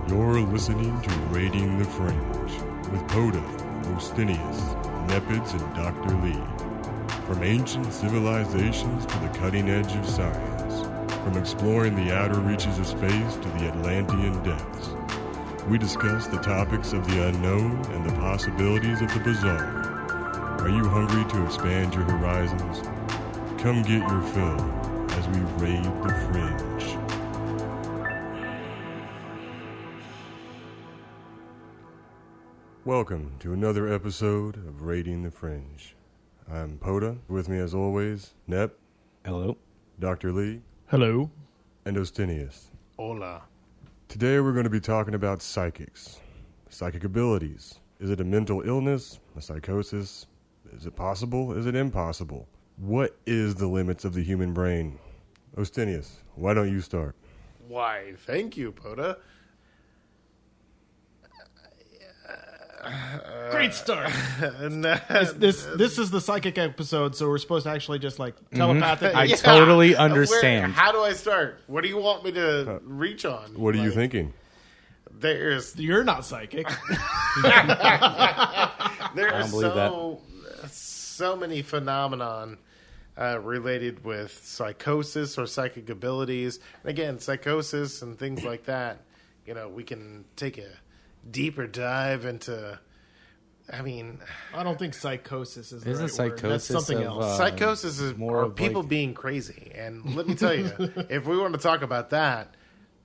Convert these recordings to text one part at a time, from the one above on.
You're listening to Raiding the Fringe with Poda, Ostinius, Nepids, and Dr. Lee. From ancient civilizations to the cutting edge of science, from exploring the outer reaches of space to the Atlantean depths, we discuss the topics of the unknown and the possibilities of the bizarre. Are you hungry to expand your horizons? Come get your fill as we raid the Fringe. Welcome to another episode of Raiding the Fringe. I'm Poda. With me as always, Nep. Hello. Dr. Lee. Hello. And Ostinius. Hola. Today we're going to be talking about psychics. Psychic abilities. Is it a mental illness? A psychosis? Is it possible? Is it impossible? What is the limits of the human brain? Ostinius, why don't you start? Why, thank you, Poda. Great start. This is the psychic episode, so we're supposed to actually just like telepathically. I totally understand. How do I start? What do you want me to reach on? What are you thinking? You're not psychic. There's so many phenomenon related with psychosis or psychic abilities. And again, psychosis and things like that. You know, we can take a deeper dive into. I mean, I don't think psychosis is the right psychosis word. That's something else. Psychosis is more people being crazy. And let me tell you, if we want to talk about that,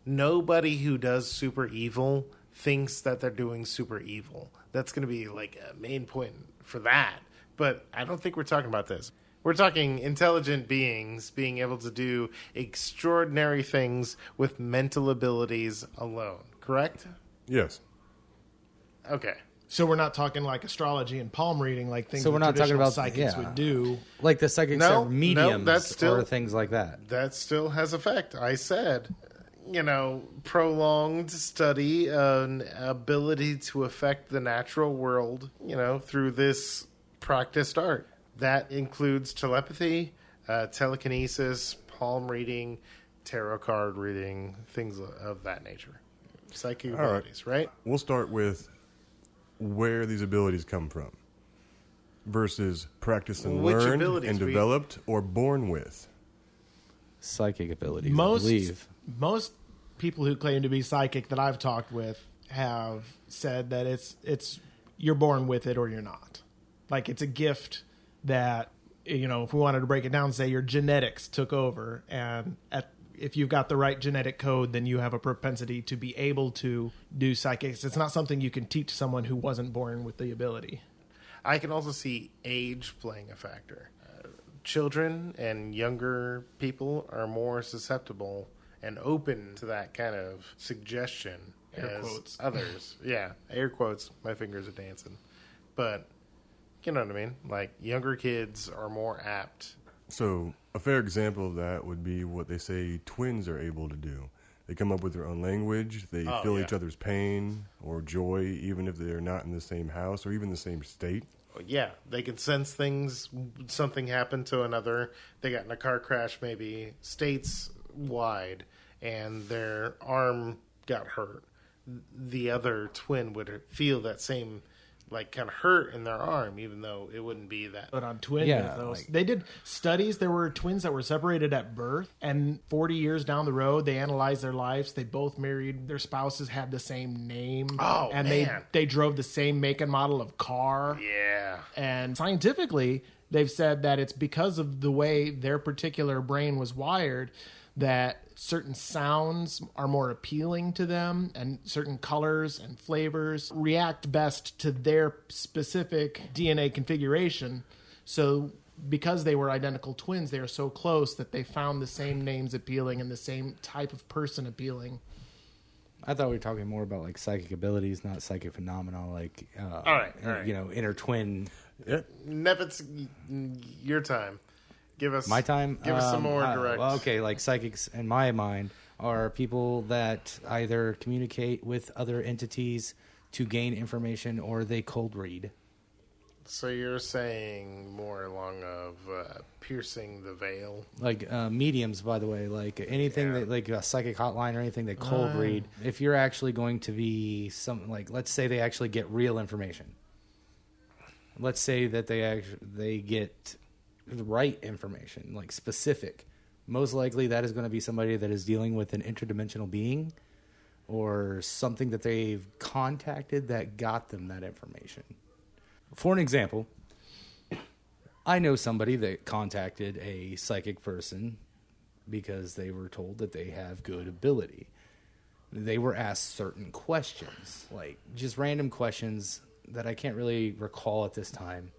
nobody who does super evil thinks that they're doing super evil. That's going to be like a main point for that. But I don't think we're talking about this. We're talking intelligent beings being able to do extraordinary things with mental abilities alone. Correct? Yes. Okay. So we're not talking like astrology and palm reading, like things. So we're not talking about psychics would do. Like the psychics are mediums that's still, or things like that. That still has effect. I said, prolonged study, an ability to affect the natural world, through this practiced art. That includes telepathy, telekinesis, palm reading, tarot card reading, things of that nature. Psychic abilities, right? We'll start with where these abilities come from versus practiced and learned and developed or born with. Psychic abilities, I believe. Most people who claim to be psychic that I've talked with have said that it's you're born with it or you're not. Like it's a gift that, if we wanted to break it down, say your genetics took over, and if you've got the right genetic code, then you have a propensity to be able to do psychics. It's not something you can teach someone who wasn't born with the ability. I can also see age playing a factor. Children and younger people are more susceptible and open to that kind of suggestion Air as quotes. Others. Yeah, air quotes. My fingers are dancing. But you know what I mean? Like, younger kids are more apt. So a fair example of that would be what they say twins are able to do. They come up with their own language. They feel each other's pain or joy, even if they're not in the same house or even the same state. Yeah, they can sense things. Something happened to another. They got in a car crash maybe states wide, and their arm got hurt. The other twin would feel that same kind of hurt in their arm, even though it wouldn't be that. But on twin mythos, they did studies. There were twins that were separated at birth, and 40 years down the road, they analyzed their lives. They both married. Their spouses had the same name. Oh, and man. They drove the same make and model of car. Yeah. And scientifically, they've said that it's because of the way their particular brain was wired that certain sounds are more appealing to them, and certain colors and flavors react best to their specific DNA configuration. So because they were identical twins, they are so close that they found the same names appealing and the same type of person appealing. I thought we were talking more about like psychic abilities, not psychic phenomena, like all right. Inner twin. Yeah. Nep, it's your time. Give us my time. Give us some more direct. Well, okay, like psychics in my mind are people that either communicate with other entities to gain information or they cold read. So you're saying more along of piercing the veil? Like mediums, by the way, like anything that, like a psychic hotline or anything they cold read. If you're actually going to be something like, let's say they actually get real information. Let's say that they get the right information, like specific. Most likely that is going to be somebody that is dealing with an interdimensional being or something that they've contacted that got them that information. For an example, I know somebody that contacted a psychic person because they were told that they have good ability. They were asked certain questions, like just random questions that I can't really recall at this time.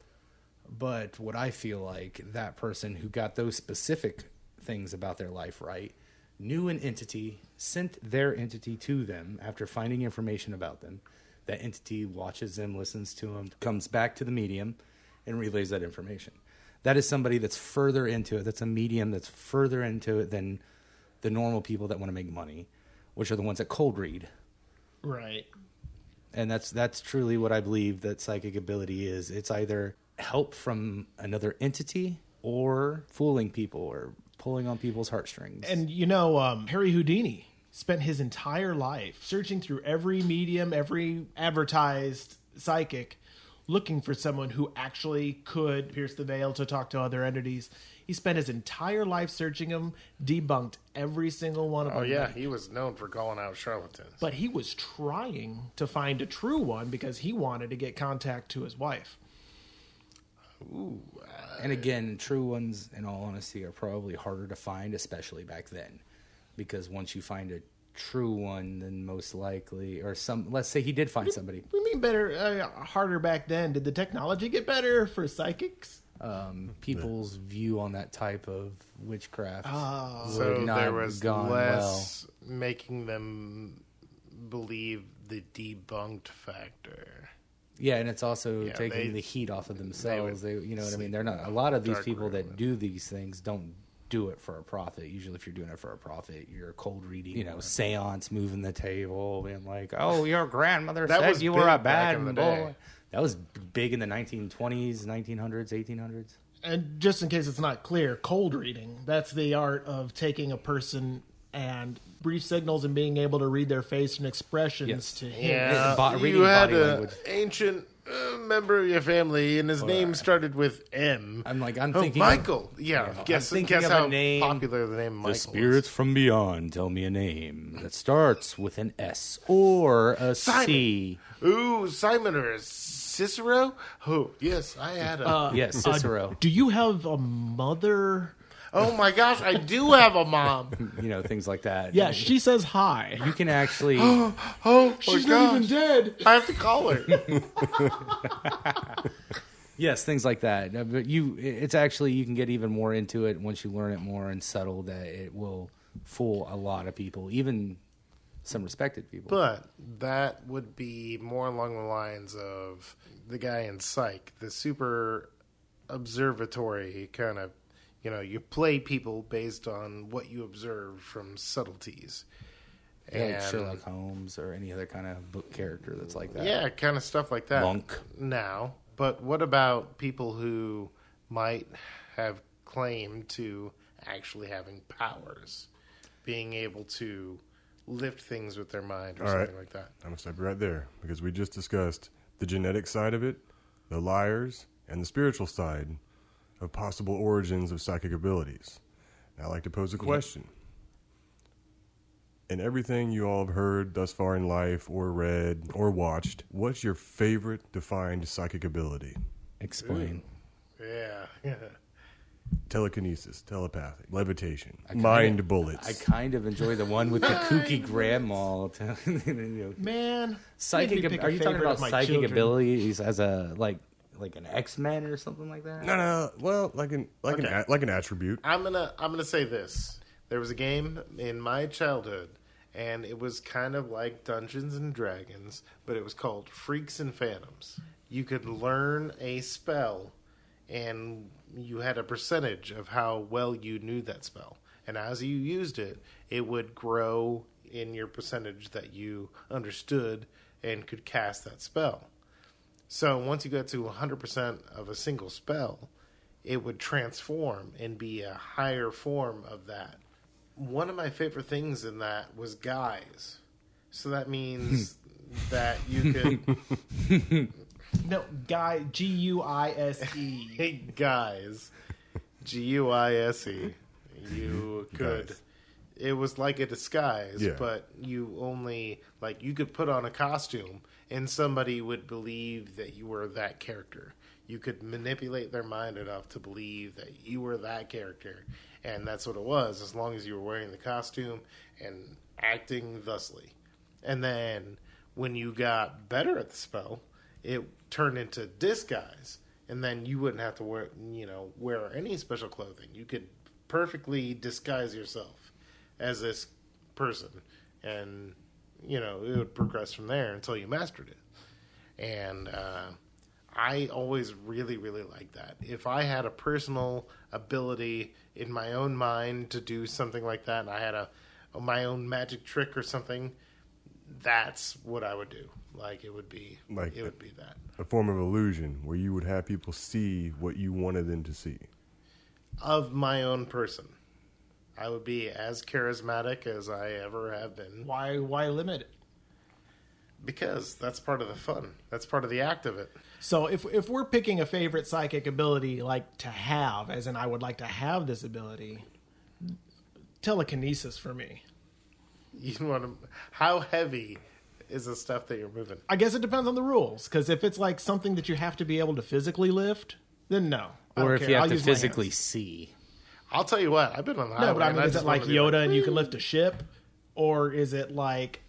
But what I feel like that person who got those specific things about their life right knew an entity, sent their entity to them after finding information about them. That entity watches them, listens to them, comes back to the medium, and relays that information. That is somebody that's further into it. That's a medium that's further into it than the normal people that want to make money, which are the ones that cold read. Right. And that's truly what I believe that psychic ability is. It's either help from another entity or fooling people or pulling on people's heartstrings. And, Harry Houdini spent his entire life searching through every medium, every advertised psychic, looking for someone who actually could pierce the veil to talk to other entities. He spent his entire life searching them, debunked every single one of them. Oh, yeah, he was known for calling out charlatans. But he was trying to find a true one because he wanted to get contact to his wife. Ooh. And again, true ones, in all honesty, are probably harder to find, especially back then. Because once you find a true one, then most likely, or let's say he did find somebody. We mean better, harder back then. Did the technology get better for psychics? People's view on that type of witchcraft would So not there have was gone less making them believe the debunked factor. Yeah, and it's also Yeah, taking the heat off of themselves. They, you know what I mean? They're not. A lot of these dark people that room. do these things don't do it for a profit. Usually, if you're doing it for a profit, you're cold reading, seance, moving the table, being like, "Oh, your grandmother That said was you were a big back in bad the boy." day. That was big in the 1920s, 1900s, 1800s. And just in case it's not clear, cold reading, that's the art of taking a person and brief signals and being able to read their face and expressions Yes. to him. Yeah, reading you had body an language. ancient member of your family, and his name started with M. I'm Oh, thinking Michael. Yeah, guess thinking of how a name. popular the name Michael The spirits from beyond tell me a name that starts with an S or a C. Ooh, Simon or Cicero? Oh, yes, I had a... Yes, Cicero. Do you have a mother? oh, my gosh, I do have a mom. Things like that. Yeah, she says hi. You can actually... Oh, She's my not gosh. even dead. I have to call her. Yes, things like that. But it's actually, you can get even more into it once you learn it more and settle that it will fool a lot of people, even some respected people. But that would be more along the lines of the guy in Psych, the super observatory kind of, you play people based on what you observe from subtleties. Like Sherlock Holmes or any other kind of book character that's like that. Yeah, kind of stuff like that. Monk. Now, but what about people who might have claimed to actually having powers, being able to lift things with their mind or All something right. like that? I'm going to stop you right there because we just discussed the genetic side of it, the liars, and the spiritual side of possible origins of psychic abilities. Now, I'd like to pose a question. In everything you all have heard thus far in life or read or watched, what's your favorite defined psychic ability? Explain. Yeah. Telekinesis, telepathy, levitation, mind bullets. I kind of enjoy the one with the kooky grandma. Man, Psychic. make me pick Are a you talking favorite about of my psychic children. abilities as a like an X-Men or something like that? No. Well, like an attribute. I'm gonna say this. There was a game in my childhood, and it was kind of like Dungeons and Dragons, but it was called Freaks and Phantoms. You could learn a spell, and you had a percentage of how well you knew that spell. And as you used it, it would grow in your percentage that you understood and could cast that spell. So once you got to 100% of a single spell, it would transform and be a higher form of that. One of my favorite things in that was guise. So that means that you could... No, guy, G-U-I-S-E. Hey, guys. G-U-I-S-E. You could... Guys. It was like a disguise, Yeah. but you only... Like, you could put on a costume, and somebody would believe that you were that character. You could manipulate their mind enough to believe that you were that character. And that's what it was, as long as you were wearing the costume and acting thusly. And then, when you got better at the spell, it turned into disguise. And then you wouldn't have to wear any special clothing. You could perfectly disguise yourself as this person. And, it would progress from there until you mastered it. And I always really, really liked that. If I had a personal ability in my own mind to do something like that, and I had my own magic trick or something, that's what I would do. Like, it would be that. A form of illusion where you would have people see what you wanted them to see. Of my own person. I would be as charismatic as I ever have been. Why limit it? Because that's part of the fun. That's part of the act of it. So if we're picking a favorite psychic ability, like to have, as in I would like to have this ability, telekinesis for me. You want to? How heavy is the stuff that you're moving? I guess it depends on the rules, because if it's like something that you have to be able to physically lift, then no. Or if care. you have I'll to use my physically hands. see. I'll tell you what. I've been on the highway. No, but I mean, and is it just like wanna be Yoda and you can lift a ship? Or is it like,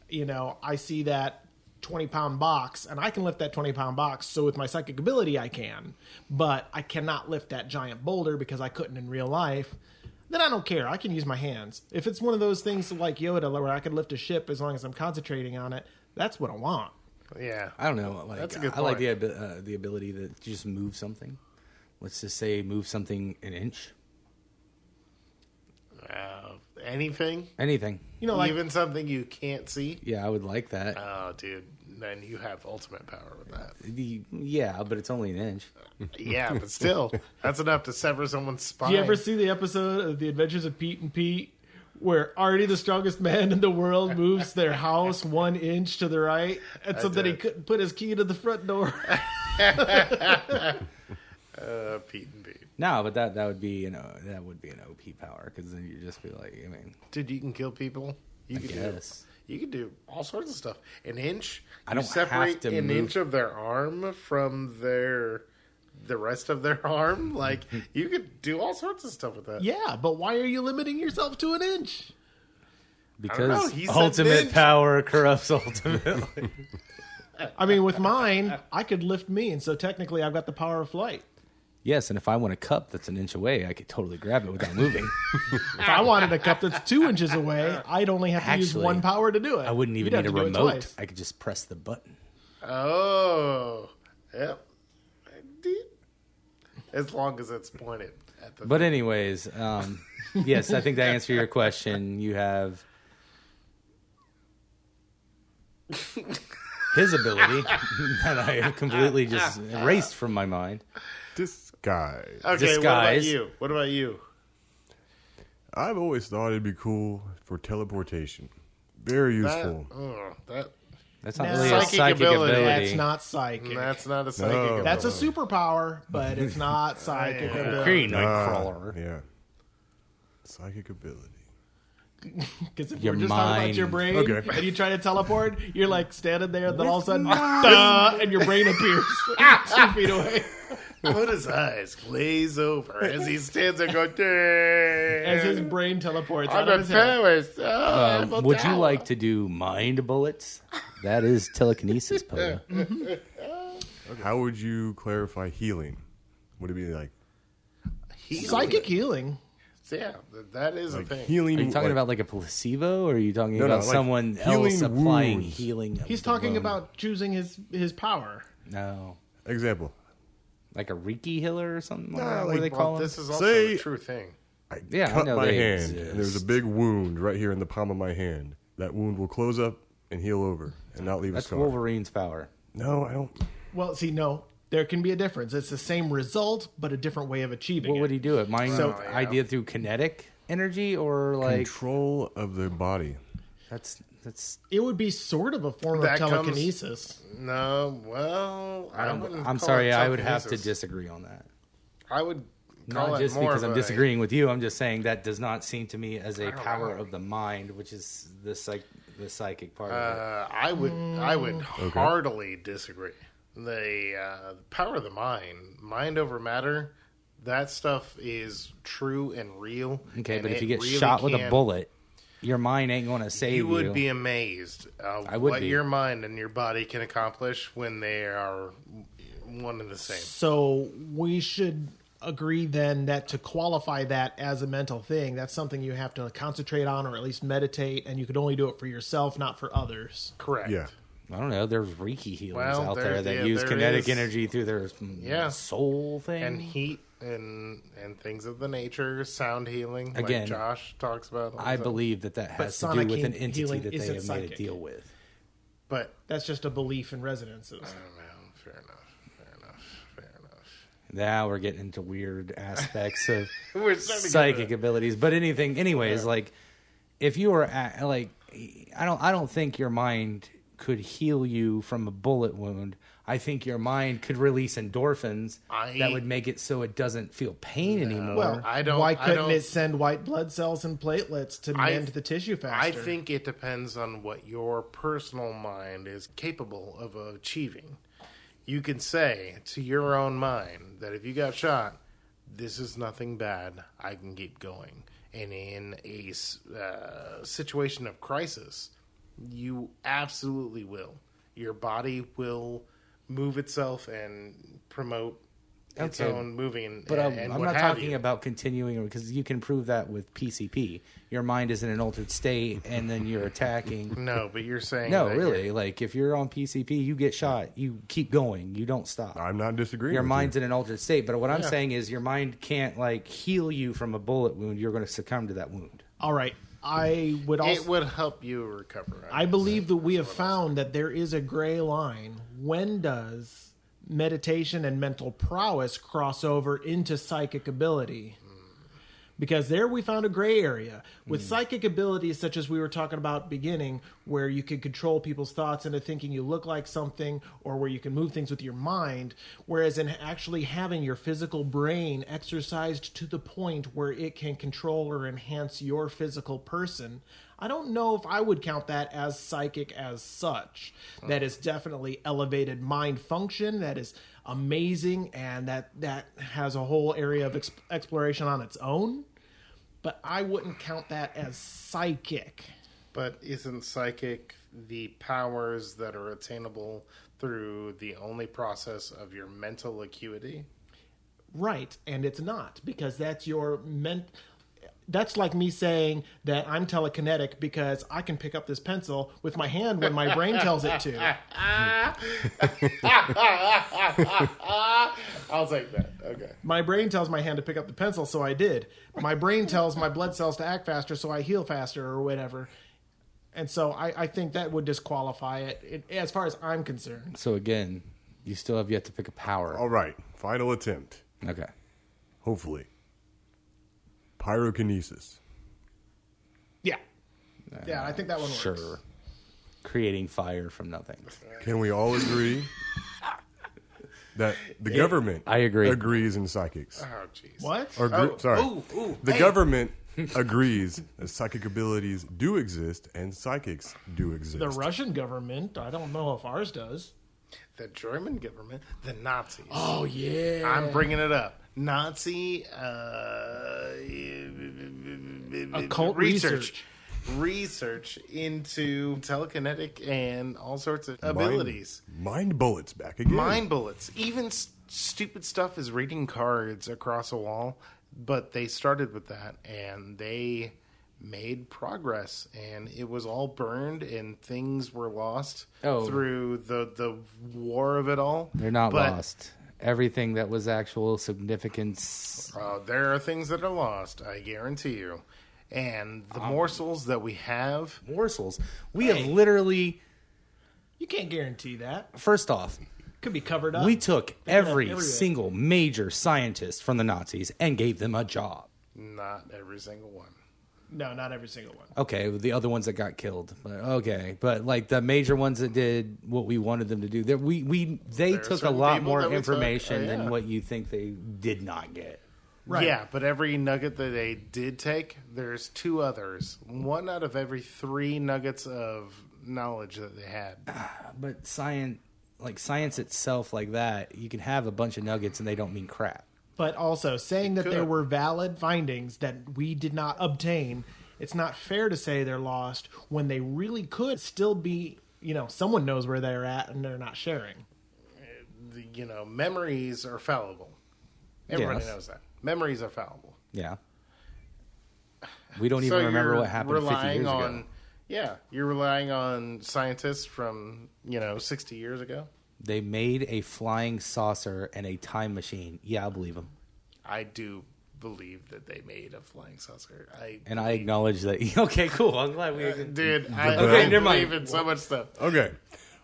I see that 20-pound box and I can lift that 20-pound box, so with my psychic ability I can, but I cannot lift that giant boulder because I couldn't in real life, then I don't care. I can use my hands. If it's one of those things like Yoda where I could lift a ship as long as I'm concentrating on it, that's what I want. Yeah. I don't know. Like, That's a good I like point. the ability to just move something. Let's just say move something an inch. Anything? Anything. Like Even something you can't see? Yeah, I would like that. Oh, dude. Then you have ultimate power with that. Yeah, but it's only an inch. Yeah, but still, that's enough to sever someone's spine. do you ever see the episode of The Adventures of Pete and Pete where Artie, the strongest man in the world, moves their house 1 inch to the right, and so that he couldn't put his key to the front door? Pete and Pete. No, but that would be that would be an OP power, because then you just be like, Dude, you can kill people. You I guess. You can do all sorts of stuff. An inch. I don't you separate have to an move. inch of their arm from the rest of their arm. Like, you could do all sorts of stuff with that. Yeah, but why are you limiting yourself to an inch? Because He said ultimate ninja. power corrupts ultimately. I mean, with mine, I could lift me, and so technically I've got the power of flight. Yes, and if I want a cup that's an inch away, I could totally grab it without moving. If I wanted a cup that's 2 inches away, I'd only have to use Actually, one power to do it. I wouldn't even You'd need a have to do it remote. twice. I could just press the button. Oh. Yep. As long as it's pointed at the... But anyways, yes, I think that answered your question. You have his ability that I completely just erased from my mind. Disguise. Okay, disguise. What about you? I've always thought it'd be cool for teleportation. Very useful. That's not No. really a Psychic psychic ability. ability. That's not psychic. That's not a psychic No. ability. That's a superpower, but it's not psychic ability. Green Nightcrawler. Yeah. Psychic ability. Because if Your we're just talking about mind. your brain, Okay. and you try to teleport, you're like standing there, and then all of a sudden, duh, and your brain appears 2 feet away. Poda's eyes glaze over as he stands there going, "Dang." As his brain teleports I'm out of a his head. powers. Oh, Eiffel Would you Tower. like to do mind bullets? That is telekinesis, Poda. How would you clarify healing? Would it be like Psychic healing. Yeah, that is a like thing. healing? Are you talking like, about like a placebo, or are you talking No, about like someone healing else applying wounds. healing? of He's the talking wound? about choosing his power. No, example? like a Reiki healer or something like Nah, that. What like- do they Well, call them? this is also Say- a true thing. I Yeah, I cut know my they hand, and there's a exist. big wound right here in the palm of my hand. That wound will close up and heal over and not leave That's a scar. Wolverine's power. No, I don't. Well, see, no. There can be a difference. It's the same result, but a different way of achieving What it. would he do it? Mind yeah. idea through kinetic energy or like Control of the body. that's It would be sort of a form That of comes- telekinesis. No, well, I'm sorry, I would have to disagree on that. I would call Not it just more because of I'm a- disagreeing with you. I'm just saying that does not seem to me as a power of the mind, which is the psychic part of it. I would heartily disagree. The power of the mind over matter, that stuff is true and real. Okay, and but if it you get really shot with a can- bullet, your mind ain't going to save you would be amazed I would what be. your mind and your body can accomplish when they are one and the same. So we should agree then that to qualify that as a mental thing, that's something you have to concentrate on or at least meditate, and you could only do it for yourself, not for others. Correct. Yeah. I don't know. There's Reiki healers Well, out there that there- use there kinetic is. energy through their Yeah. soul thing. And heat and things of the nature, sound healing, Again, like Josh talks about. all I the time. believe that has to do sonic with an entity healing that they isn't have made a psychic. deal with. But That's just a belief in resonances. I don't know. Fair enough. Now we're getting into weird aspects of We're starting to get psychic to- abilities. But anyways, like if you were like, I don't think your mind could heal you from a bullet wound. I think your mind could release endorphins that would make it so it doesn't feel pain anymore. Well, I don't- why I couldn't don't- it send white blood cells and platelets to mend the tissue faster? I think it depends on what your personal mind is capable of achieving. You can say to your own mind that if you got shot, this is nothing bad. I can keep going. And in a situation of crisis, you absolutely will. Your body will move itself and promote its Okay, own moving. But and I'm what not have talking you. about continuing, because you can prove that with PCP. Your mind is in an altered state, and then you're attacking. No, but you're saying No, that really. Like, if you're on PCP, you get shot. You keep going. You don't stop. I'm not disagreeing. Your with mind's you. in an altered state. But what I'm Yeah. saying is your mind can't, like, heal you from a bullet wound. You're going to succumb to that wound. All right. I would also. It would help you recover. I believe that we have found that there is a gray line. When does meditation and mental prowess cross over into psychic ability? Because there we found a gray area. With psychic abilities such as we were talking about beginning, where you can control people's thoughts into thinking you look like something, or where you can move things with your mind, whereas in actually having your physical brain exercised to the point where it can control or enhance your physical person, I don't know if I would count that as psychic as such. That is definitely elevated mind function. That is amazing, and that has a whole area of exploration on its own. But I wouldn't count that as psychic. But isn't psychic the powers that are attainable through the only process of your mental acuity? Right, and it's not, because that's your That's like me saying that I'm telekinetic because I can pick up this pencil with my hand when my brain tells it to. I'll take that. Okay. My brain tells my hand to pick up the pencil, so I did. My brain tells my blood cells to act faster, so I heal faster or whatever. And so I think that would disqualify it as far as I'm concerned. So, again, you still have yet to pick a power. All right. Final attempt. Okay. Hopefully. Pyrokinesis. Yeah. Yeah, I think that one works. Sure. Creating fire from nothing. Can we all agree that the government I agree. agrees in psychics? Oh, jeez. What? Or sorry. The hey. government agrees that psychic abilities do exist and psychics do exist. The Russian government, I don't know if ours does. The German government, the Nazis. Oh, yeah. I'm bringing it up. Nazi Occult research into telekinetic and all sorts of abilities. Mind bullets back again. Mind bullets. Even stupid stuff as reading cards across a wall. But they started with that, and they made progress, and it was all burned, and things were lost through the war of it all. They're not lost. Everything that was actual significance. There are things that are lost, I guarantee you. And the morsels that we have... Morsels. We have literally... You can't guarantee that. First off, Could be covered up. We took every everywhere. single major scientist from the Nazis and gave them a job. Not every single one. No, not every single one. Okay, the other ones that got killed. But like the major ones that did what we wanted them to do, they took a certain lot people more that we took. information Oh, yeah. than what you think they did not get. Right. Yeah, but every nugget that they did take, there's 2 others. 1 out of every 3 nuggets of knowledge that they had. But science itself, like that, you can have a bunch of nuggets and they don't mean crap. But also, saying that could. there were valid findings that we did not obtain, it's not fair to say they're lost when they really could still be, someone knows where they're at and they're not sharing. Memories are fallible. Everybody Yes. knows that. Memories are fallible. Yeah. We don't even remember you're what happened 50 years ago. Yeah, you're relying on scientists from, 60 years ago. They made a flying saucer and a time machine. Yeah, I believe them. I do believe that they made a flying saucer. I acknowledge that. Okay, cool. I'm glad we... Dude, Okay, I never mind. believe in so much stuff. Okay.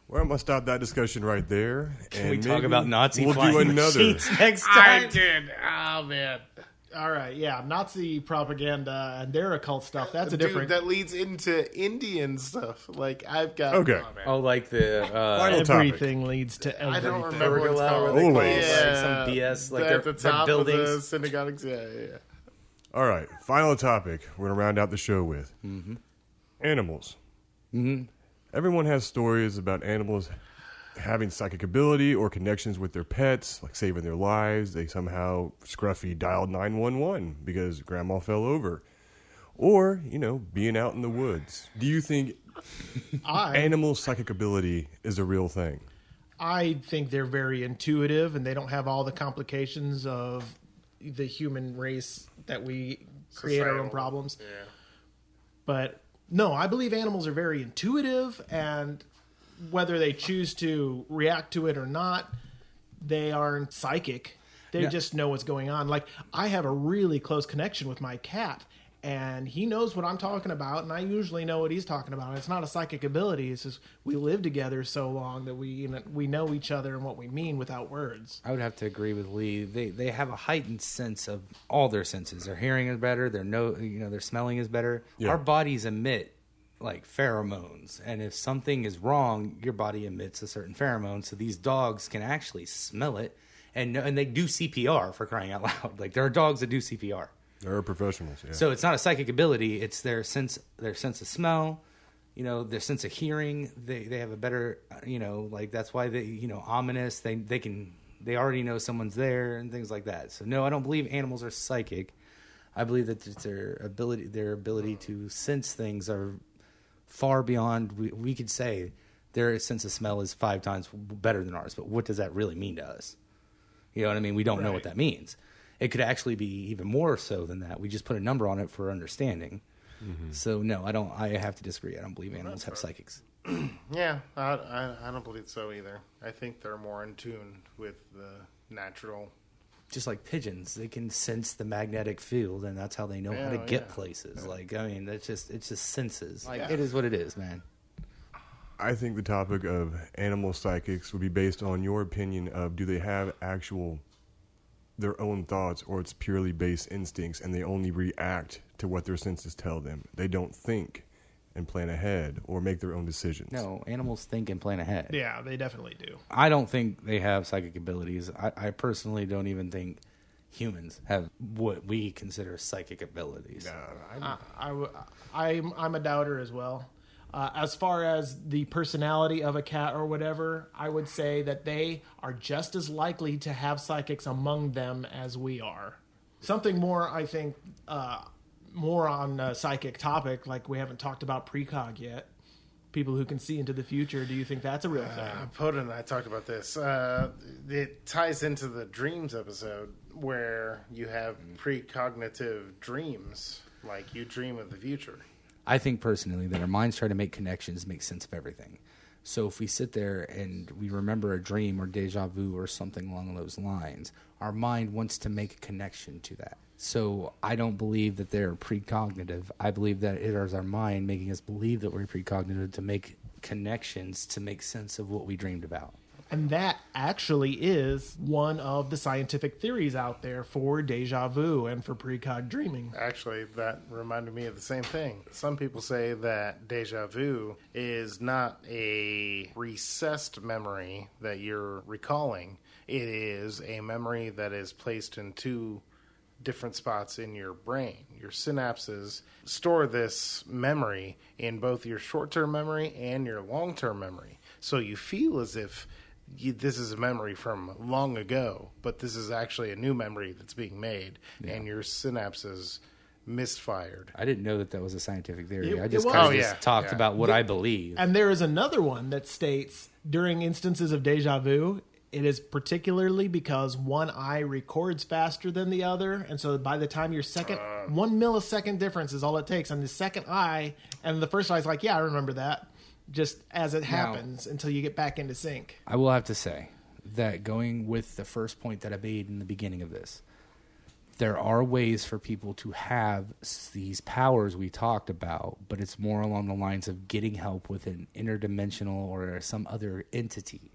Well, I'm going to stop that discussion right there. Can and we talk maybe about Nazi We'll flying do another. machines next I time? did. Oh, man. All right, yeah, Nazi propaganda and their occult stuff, that's a different... Dude, that leads into Indian stuff. Like, I've got... Okay. Oh, man. Oh, like the... Final topic. Everything leads to everything. I don't remember what it's Pergola, called. or they call it, Always. like, some BS. Like at the top their of the buildings. synagogues. Yeah. All right. Final topic we're going to round out the show with. Animals. Everyone has stories about animals having psychic ability or connections with their pets, like saving their lives. They somehow scruffy dialed 911 because grandma fell over. Or, being out in the woods. Do you think animal psychic ability is a real thing? I think they're very intuitive and they don't have all the complications of the human race that we create our own Societal. problems. Yeah. But no, I believe animals are very intuitive, and whether they choose to react to it or not, they aren't psychic. They just know what's going on. Like, I have a really close connection with my cat, and he knows what I'm talking about, and I usually know what he's talking about. It's not a psychic ability. It's just we live together so long that we know each other and what we mean without words. I would have to agree with Lee. They have a heightened sense of all their senses. Their hearing is better. Their smelling is better. Yeah. Our bodies emit like pheromones, and if something is wrong, your body emits a certain pheromone. So these dogs can actually smell it, and they do CPR, for crying out loud. Like, there are dogs that do CPR. They're professionals, yeah. So it's not a psychic ability; it's their sense of smell, their sense of hearing. They have a better, like, that's why they, ominous. They already know someone's there and things like that. So no, I don't believe animals are psychic. I believe that it's their ability to sense things are far beyond. We could say their sense of smell is 5 times better than ours, but what does that really mean to us? You know what I mean? We don't know what that means. It could actually be even more so than that. We just put a number on it for understanding. So no, I don't. I have to disagree. I don't believe animals have psychics. Yeah, I don't believe so either. I think they're more in tune with the natural. Just like pigeons, they can sense the magnetic field, and that's how they know how to get places. Like, I mean, it's just senses. Like, it is what it is, man. I think the topic of animal psychics would be based on your opinion of, do they have their own thoughts, or it's purely base instincts and they only react to what their senses tell them. They don't think and plan ahead or make their own decisions. No, animals think and plan ahead. Yeah, they definitely do. I don't think they have psychic abilities. I personally don't even think humans have what we consider psychic abilities. I'm a doubter as well. As far as the personality of a cat or whatever, I would say that they are just as likely to have psychics among them as we are. Something more, I think, more on a psychic topic, like we haven't talked about precog yet. People who can see into the future. Do you think that's a real thing? Poda and I talked about this. It ties into the dreams episode where you have precognitive dreams, like you dream of the future. I think personally that our minds try to make connections, make sense of everything. So if we sit there and we remember a dream or deja vu or something along those lines, our mind wants to make a connection to that. So I don't believe that they're precognitive. I believe that it is our mind making us believe that we're precognitive to make connections, to make sense of what we dreamed about. And that actually is one of the scientific theories out there for deja vu and for precog dreaming. Actually, that reminded me of the same thing. Some people say that deja vu is not a recessed memory that you're recalling. It is a memory that is placed in two different spots in your brain. Your synapses store this memory in both your short-term memory and your long-term memory. So you feel as if this is a memory from long ago, but this is actually a new memory that's being made, and your synapses misfired. I didn't know that was a scientific theory. It- I just it was. kind of Oh, just yeah, talked yeah. about what I believe. And there is another one that states during instances of deja vu, it is particularly because one eye records faster than the other. And so by the time your second, 1 millisecond difference is all it takes on the second eye. And the first eye's like, yeah, I remember that. Just as it happens until you get back into sync. I will have to say that going with the first point that I made in the beginning of this, there are ways for people to have these powers we talked about, but it's more along the lines of getting help with an interdimensional or some other entity.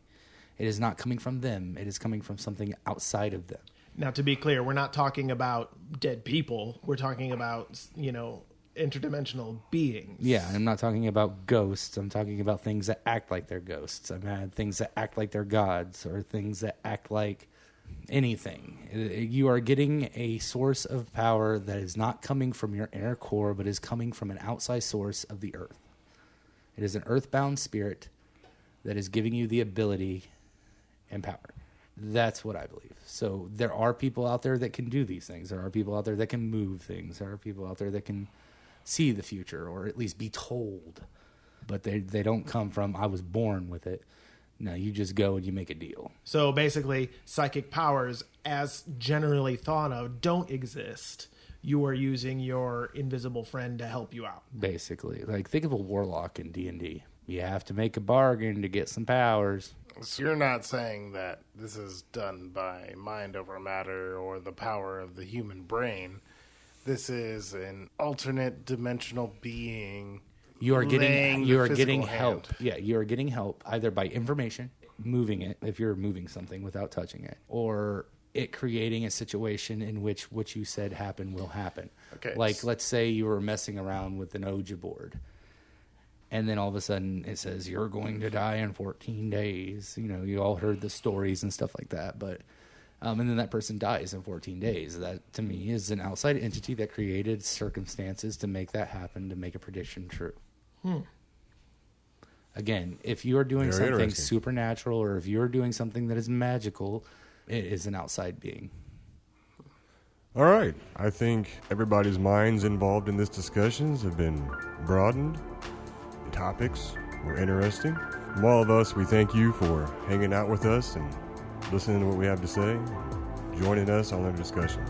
It is not coming from them. It is coming from something outside of them. Now, to be clear, we're not talking about dead people. We're talking about, interdimensional beings. Yeah, I'm not talking about ghosts. I'm talking about things that act like they're ghosts. I've had things that act like they're gods or things that act like anything. You are getting a source of power that is not coming from your inner core, but is coming from an outside source of the earth. It is an earthbound spirit that is giving you the ability and power. That's what I believe. So there are people out there that can do these things. There are people out there that can move things. There are people out there that can see the future or at least be told. But they don't come from, I was born with it. No, you just go and you make a deal. So basically, psychic powers, as generally thought of, don't exist. You are using your invisible friend to help you out. Basically. Like, think of a warlock in D&D. You have to make a bargain to get some powers. So you're not saying that this is done by mind over matter or the power of the human brain. This is an alternate dimensional being. You are getting physical help. hand. Yeah, you are getting help either by information, moving it, if you're moving something without touching it, or it creating a situation in which what you said happened will happen. Okay. Like, let's say you were messing around with an Ouija board, and then all of a sudden it says, you're going to die in 14 days. You all heard the stories and stuff like that, but... and then that person dies in 14 days. That, to me, is an outside entity that created circumstances to make that happen, to make a prediction true. Again, if you are doing Very something interesting. supernatural or if you're doing something that is magical, it is an outside being. All right. I think everybody's minds involved in this discussions have been broadened. Topics were interesting. From all of us, we thank you for hanging out with us and listening to what we have to say, joining us on our discussions.